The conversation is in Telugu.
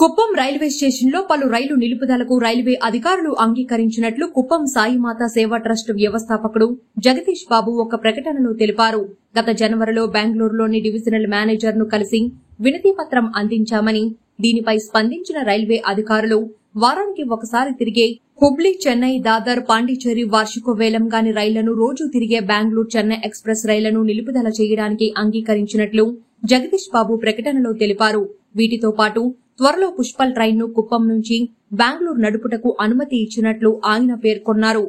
కుప్పం రైల్వే స్టేషన్లో పలు రైలు నిలుపుదలకు రైల్వే అధికారులు అంగీకరించినట్లు కుప్పం సాయిమాత సేవా ట్రస్ట్ వ్యవస్థాపకుడు జగదీష్ బాబు ఒక ప్రకటనలో తెలిపారు. గత జనవరిలో బెంగళూరులోని డివిజనల్ మేనేజర్ను కలిసి వినతిపత్రం అందించామని, దీనిపై స్పందించిన రైల్వే అధికారులు వారానికి ఒకసారి తిరిగే హుబ్లీ, చెన్నై, దాదర్, పాండిచేరి వార్షిక వేలంగాని రైళ్లను రోజూ తిరిగే బెంగళూరు, చెన్నై ఎక్స్ప్రెస్ రైళ్లను నిలుపుదల చేయడానికి అంగీకరించినట్లు జగదీష్ బాబు ప్రకటనలో తెలిపారు. వీటితో పాటు త్వరలో పుష్పల్ ట్రైన్ను కుప్పం నుంచి బెంగళూరు నడుపుటకు అనుమతి ఇచ్చినట్లు ఆయన పేర్కొన్నారు.